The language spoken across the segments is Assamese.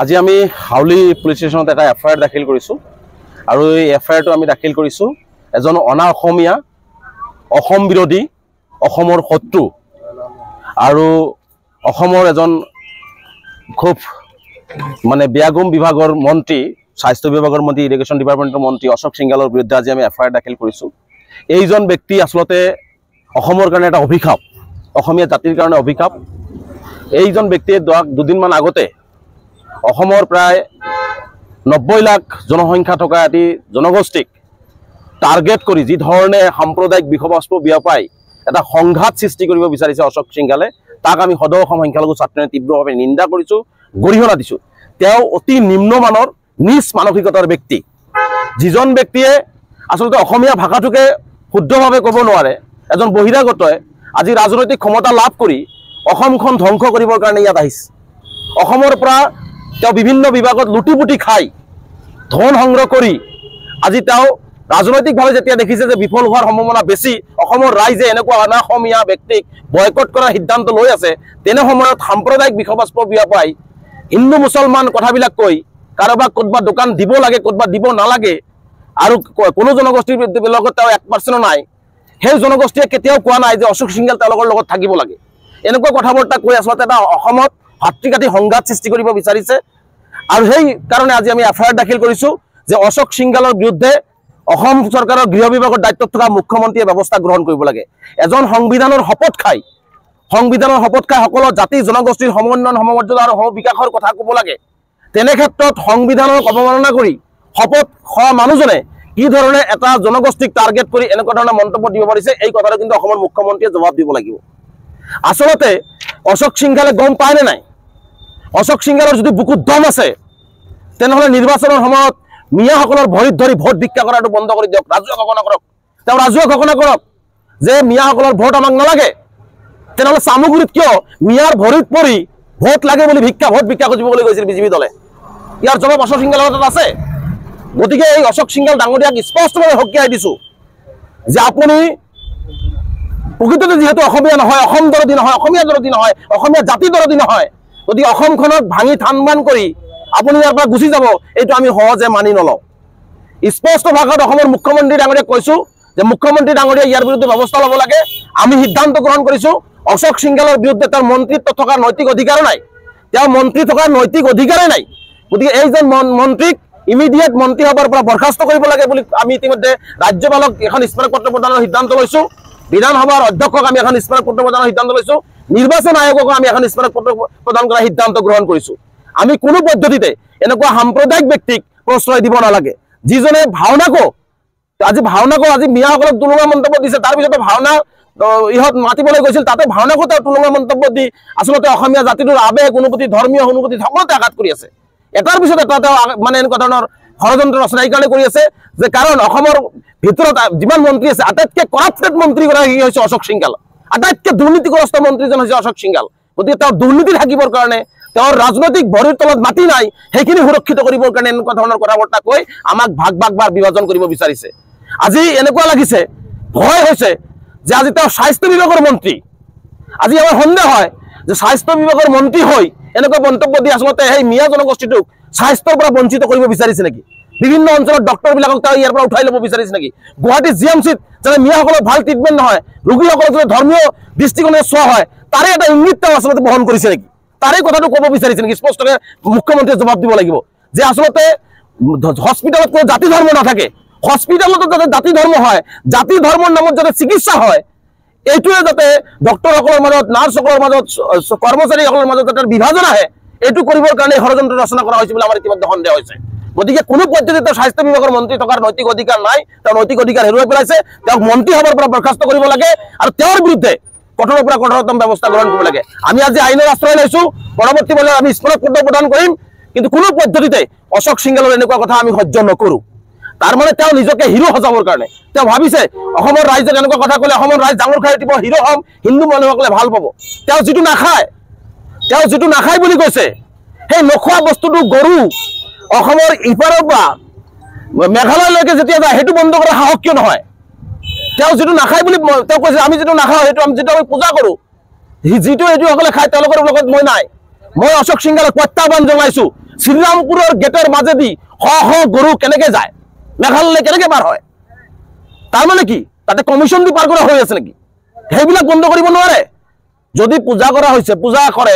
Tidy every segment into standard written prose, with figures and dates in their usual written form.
আজি আমি হাউলি পুলিচ স্টেশনত এটা এফআইআৰ দাখিল কৰিছোঁ আৰু এই এফআইআৰটো আমি দাখিল কৰিছোঁ এজন অনা অসমীয়া অসম বিৰোধী অসমৰ শত্ৰু আৰু অসমৰ এজন খুব মানে ব্যাগুম বিভাগৰ মন্ত্ৰী স্বাস্থ্য বিভাগৰ মন্ত্ৰী ইৰিগেশ্যন ডিপাৰ্টমেণ্টৰ মন্ত্ৰী অশোক সিংঘালৰ বিৰুদ্ধে আজি আমি এফআইআৰ দাখিল কৰিছোঁ। এইজন ব্যক্তি আসলতে অসমৰ কাৰণে এটা অভিশাপ, অসমীয়া জাতিৰ কাৰণে অভিশাপ। এইজন ব্যক্তিয়ে দুদিনমান আগতে অসমৰ প্ৰায় 90 লাখ জনসংখ্যা থকা এটি জনগোষ্ঠীক টাৰ্গেট কৰি যি ধৰণে সাম্প্ৰদায়িক বিষবাস্প বিয়পাই এটা সংঘাত সৃষ্টি কৰিব বিচাৰিছে অশোক সিংঘালে, তাক আমি সদৌ অসম সংখ্যালঘু ছাত্ৰই তীব্ৰভাৱে নিন্দা কৰিছোঁ, গৰিহণা দিছোঁ। তেওঁ অতি নিম্নমানৰ নিজ মানসিকতাৰ ব্যক্তি, যিজন ব্যক্তিয়ে আসলতে অসমীয়া ভাষাটোকে শুদ্ধভাৱে ক'ব নোৱাৰে, এজন বহিৰাগতই আজি ৰাজনৈতিক ক্ষমতা লাভ কৰি অসমখন ধ্বংস কৰিবৰ কাৰণে ইয়াত আহিছে। অসমৰ পৰা তেওঁ বিভিন্ন বিভাগত লুটিপুটি খাই ধন সংগ্ৰহ কৰি আজি তেওঁ ৰাজনৈতিকভাৱে যেতিয়া দেখিছে যে বিফল হোৱাৰ সম্ভাৱনা বেছি, অসমৰ ৰাইজে এনেকুৱা অনা অসমীয়া ব্যক্তিক বয়কট কৰাৰ সিদ্ধান্ত লৈ আছে, তেনে সময়ত সাম্প্ৰদায়িক বিষবাস্প বিয়পাই হিন্দু মুছলমান কথাবিলাক কৈ কাৰোবাক ক'ৰবাত দোকান দিব লাগে ক'ৰবাত দিব নালাগে আৰু কোনো জনগোষ্ঠীৰ লগত তেওঁ 1% নাই, সেই জনগোষ্ঠীয়ে কেতিয়াও কোৱা নাই যে অশোক সিংঘাল তেওঁলোকৰ লগত থাকিব লাগে। এনেকুৱা কথা বাৰ্তা কৈ আচলতে এটা অসমত ভাতৃঘাতী সংঘাত সৃষ্টি কৰিব বিচাৰিছে। আৰু সেই কাৰণে আজি আমি এফআইআৰ দাখিল কৰিছোঁ যে অশোক সিংঘালৰ বিৰুদ্ধে অসম চৰকাৰৰ গৃহ বিভাগৰ দায়িত্বত থকা মুখ্যমন্ত্ৰীয়ে ব্যৱস্থা গ্ৰহণ কৰিব লাগে। এজন সংবিধানৰ শপত খাই সকলো জাতি জনগোষ্ঠীৰ সমন্বয়ন সমমৰ্যাদা আৰু সমবিকাশৰ কথা ক'ব লাগে। তেনে ক্ষেত্ৰত সংবিধানক অৱমাননা কৰি শপত খোৱা মানুহজনে কি ধৰণে এটা জনগোষ্ঠীক টাৰ্গেট কৰি এনেকুৱা ধৰণৰ মন্তব্য দিব পাৰিছে, এই কথাটো কিন্তু অসমৰ মুখ্যমন্ত্ৰীয়ে জবাব দিব লাগিব। আচলতে অশোক সিংঘালে গম পায় নে নাই? অশোক সিংঘালৰ যদি বুকুত দম আছে তেনেহ'লে নিৰ্বাচনৰ সময়ত মিয়াসকলৰ ভৰিত ধৰি ভোট ভিক্ষা কৰাটো বন্ধ কৰি দিয়ক, ৰাজহুৱা ঘোষণা কৰক। তেওঁ ৰাজহুৱা ঘোষণা কৰক যে মিয়াসকলৰ ভোট আমাক নালাগে। তেনেহ'লে চামুগুৰিত কিয় মিয়াৰ ভৰিত পৰি ভোট লাগে বুলি ভোট ভিক্ষা খুজিবলৈ গৈছিল বিজেপি দলে? ইয়াৰ জবাব অশোক সিংঘালৰ হাতত আছে। গতিকে এই অশোক সিংঘাল ডাঙৰীয়াক স্পষ্টভাৱে সকীয়াই দিছোঁ যে আপুনি প্ৰকৃততে যিহেতু অসমীয়া নহয়, অসম দৰদী নহয়, অসমীয়া দৰদী নহয়, অসমীয়া জাতি দৰদী নহয়, গতিকে অসমখনক ভাঙি থান বান কৰি আপুনি ইয়াৰ পৰা গুচি যাব, এইটো আমি সহজে মানি নলওঁ। স্পষ্ট ভাষাত অসমৰ মুখ্যমন্ত্ৰী ডাঙৰীয়াক কৈছোঁ যে মুখ্যমন্ত্ৰী ডাঙৰীয়াই ইয়াৰ বিৰুদ্ধে ব্যৱস্থা ল'ব লাগে। আমি সিদ্ধান্ত গ্ৰহণ কৰিছোঁ অশোক সিংঘালৰ বিৰুদ্ধে তেওঁৰ মন্ত্ৰীত্ব থকাৰ নৈতিক অধিকাৰ নাই, তেওঁ মন্ত্ৰী থকাৰ নৈতিক অধিকাৰেই নাই। গতিকে এইজন মন্ত্ৰীক ইমিডিয়েট মন্ত্ৰী সভাৰ পৰা বৰ্খাস্ত কৰিব লাগে বুলি আমি ইতিমধ্যে ৰাজ্যপালক এখন স্মাৰকপত্ৰ প্ৰদানৰ সিদ্ধান্ত লৈছোঁ, বিধানসভাৰ অধ্যক্ষক আমি এখন স্মাৰকপত্ৰ প্ৰদানৰ সিদ্ধান্ত লৈছোঁ, নিৰ্বাচন আয়োগকো আমি এখন স্মাৰকপত্ৰ প্ৰদান কৰাৰ সিদ্ধান্ত গ্ৰহণ কৰিছোঁ। আমি কোনো পদ্ধতিতে এনেকুৱা সাম্প্ৰদায়িক ব্যক্তিক প্ৰশ্ৰয় দিব নালাগে, যিজনে ভাওনাকো আজি মিয়াসকলক তুলুঙা মন্তব্য দিছে, তাৰপিছতে ভাওনা ইহঁত মাতিবলৈ গৈছিল, তাতে ভাওনাকো তেওঁ তুলুঙা মন্তব্য দি আচলতে অসমীয়া জাতিটোৰ আৱেগ অনুভূতি ধৰ্মীয় অনুভূতি সকলোতে আঘাত কৰি আছে। এটাৰ পিছত এটা তেওঁ মানে এনেকুৱা ধৰণৰ ষড়যন্ত্ৰ ৰচনা এইকাৰণে কৰি আছে যে কাৰণ অসমৰ ভিতৰত যিমান মন্ত্ৰী আছে আটাইতকৈ কৰাপ্টেড মন্ত্ৰীগৰাকী হৈছে অশোক সিংঘাল, আটাইতকৈ দুৰ্নীতিগ্ৰস্ত মন্ত্ৰীজন হৈছে অশোক সিংঘাল। গতিকে তেওঁৰ দুৰ্নীতি থাকিবৰ কাৰণে, তেওঁৰ ৰাজনৈতিক ভৰিৰ তলত মাটি নাই, সেইখিনি সুৰক্ষিত কৰিবৰ কাৰণে এনেকুৱা ধৰণৰ কথা বাৰ্তা কৈ আমাক ভাগ বিভাজন কৰিব বিচাৰিছে। আজি এনেকুৱা লাগিছে, ভয় হৈছে যে আজি তেওঁ স্বাস্থ্য বিভাগৰ মন্ত্ৰী। আজি আমাৰ সন্দেহ হয় যে স্বাস্থ্য বিভাগৰ মন্ত্ৰী হৈ এনেকুৱা মন্তব্য দি আচলতে সেই মিয়া জনগোষ্ঠীটোক স্বাস্থ্যৰ পৰা বঞ্চিত কৰিব বিচাৰিছে নেকি? বিভিন্ন অঞ্চলত ডক্টৰবিলাকক তেওঁ ইয়াৰ পৰা উঠাই ল'ব বিচাৰিছে নেকি? গুৱাহাটী GMCত যাতে মিয়াসকলৰ ভাল ট্ৰিটমেণ্ট নহয়, ৰোগীসকলক যাতে ধৰ্মীয় দৃষ্টিকোণে চোৱা হয়, তাৰে এটা ইংগিত তেওঁ আচলতে বহন কৰিছে নেকি? তাৰে কথাটো ক'ব বিচাৰিছে নেকি? স্পষ্টকৈ মুখ্যমন্ত্ৰীয়ে জবাব দিব লাগিব যে আচলতে হস্পিটেলত কোনো জাতি ধৰ্ম নাথাকে, হস্পিটেলতো যাতে জাতি ধৰ্ম হয়, জাতি ধৰ্মৰ নামত যাতে চিকিৎসা হয়, এইটোৱে যাতে ডক্টৰসকলৰ মাজত, নাৰ্ছসকলৰ মাজত, কৰ্মচাৰীসকলৰ মাজত যাতে বিভাজন আহে, এইটো কৰিবৰ কাৰণে ষড়যন্ত্ৰ ৰচনা কৰা হৈছে বুলি আমাৰ ইতিমধ্যে সন্দেহ হৈছে। গতিকে কোনো পদ্ধতিতে স্বাস্থ্য বিভাগৰ মন্ত্ৰী থকাৰ নৈতিক অধিকাৰ নাই, তেওঁ নৈতিক অধিকাৰ হেৰুৱাই পেলাইছে। তেওঁক মন্ত্ৰী সভাৰ পৰা বৰ্খাস্ত কৰিব লাগে আৰু তেওঁৰ বিৰুদ্ধে কঠোৰৰ পৰা কঠোৰতম ব্যৱস্থা গ্ৰহণ কৰিব লাগে। আমি আজি আইনৰ আশ্ৰয় লৈছোঁ, পৰৱৰ্তী পৰ্যায়ত আমি স্মাৰকপত্ৰ প্ৰদান কৰিম, কিন্তু কোনো পদ্ধতিতে অশোক সিংঘালৰ এনেকুৱা কথা আমি সহ্য নকৰোঁ। তাৰমানে তেওঁ নিজকে হিৰো সজাবৰ কাৰণে তেওঁ ভাবিছে অসমৰ ৰাইজে এনেকুৱা কথা ক'লে অসমৰ ৰাইজ ডাঙৰ খাই দিব, হিৰো হ'ম, হিন্দু মানুহসকলে ভাল পাব। তেওঁ যিটো নাখায় বুলি কৈছে, সেই নোখোৱা বস্তুটো গৰু অসমৰ ইপাৰৰ পৰা মেঘালয়লৈকে যেতিয়া যায় সেইটো বন্ধ কৰা সাহস কিয় নহয়? তেওঁ যিটো নাখায় বুলি তেওঁ কৈছে, আমি যিটো নাখাওঁ সেইটো যিটো আমি পূজা কৰোঁ, যিটো এইটোসকলে খায় তেওঁলোকৰ লগত মই নাই। মই অশোক সিংঘালক প্ৰত্যাহ্বান জনাইছোঁ শ্ৰীৰামপুৰৰ গেটৰ মাজেদি শ শ গৰু কেনেকে যায়, মেঘালয়লৈ কেনেকে পাৰ হয়? তাৰমানে কি তাতে কমিশ্যন দি পাৰ কৰা হৈ আছে নেকি? সেইবিলাক বন্ধ কৰিব নোৱাৰে। যদি পূজা কৰা হৈছে, পূজা কৰে,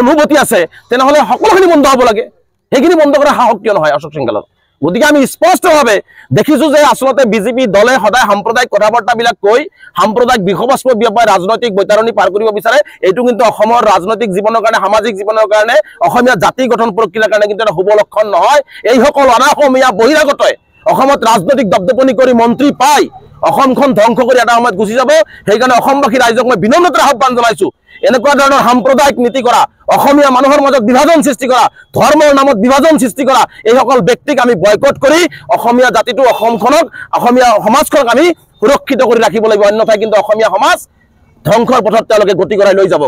অনুভূতি আছে, তেনেহ'লে সকলোখিনি বন্ধ হ'ব লাগে। সেইখিনি বন্ধ কৰা সাহস কিয় নহয় অশোক সিংঘালৰ? গতিকে আমি স্পষ্টভাৱে দেখিছোঁ যে আচলতে বিজেপি দলে সদায় সাম্প্ৰদায়িক কথা বাৰ্তাবিলাক কৈ সাম্প্ৰদায়িক বিষবাস্প বিয়পাই ৰাজনৈতিক বৈতৰণি পাৰ কৰিব বিচাৰে। এইটো কিন্তু অসমৰ ৰাজনৈতিক জীৱনৰ কাৰণে, সামাজিক জীৱনৰ কাৰণে, অসমীয়া জাতি গঠন প্ৰক্ৰিয়াৰ কাৰণে কিন্তু এটা শুভ লক্ষণ নহয়। এইসকল অনাঅসমীয়া বহিৰাগতই অসমত ৰাজনৈতিক দপদপনি কৰি মন্ত্ৰী পাই অসমখন ধ্বংস কৰি এটা সময়ত গুচি যাব। সেইকাৰণে অসমবাসী ৰাইজক মই বিনম্ৰতাৰে আহ্বান জনাইছোঁ, এনেকুৱা ধৰণৰ সাম্প্ৰদায়িক নীতি কৰা, অসমীয়া মানুহৰ মাজত বিভাজন সৃষ্টি কৰা, ধৰ্মৰ নামত বিভাজন সৃষ্টি কৰা এইসকল ব্যক্তিক আমি বয়কট কৰি অসমীয়া জাতিটো, অসমখনক, অসমীয়া সমাজখনক আমি সুৰক্ষিত কৰি ৰাখিব লাগিব। অন্যথাই কিন্তু অসমীয়া সমাজ ধ্বংসৰ পথত তেওঁলোকে গতি কৰাই লৈ যাব।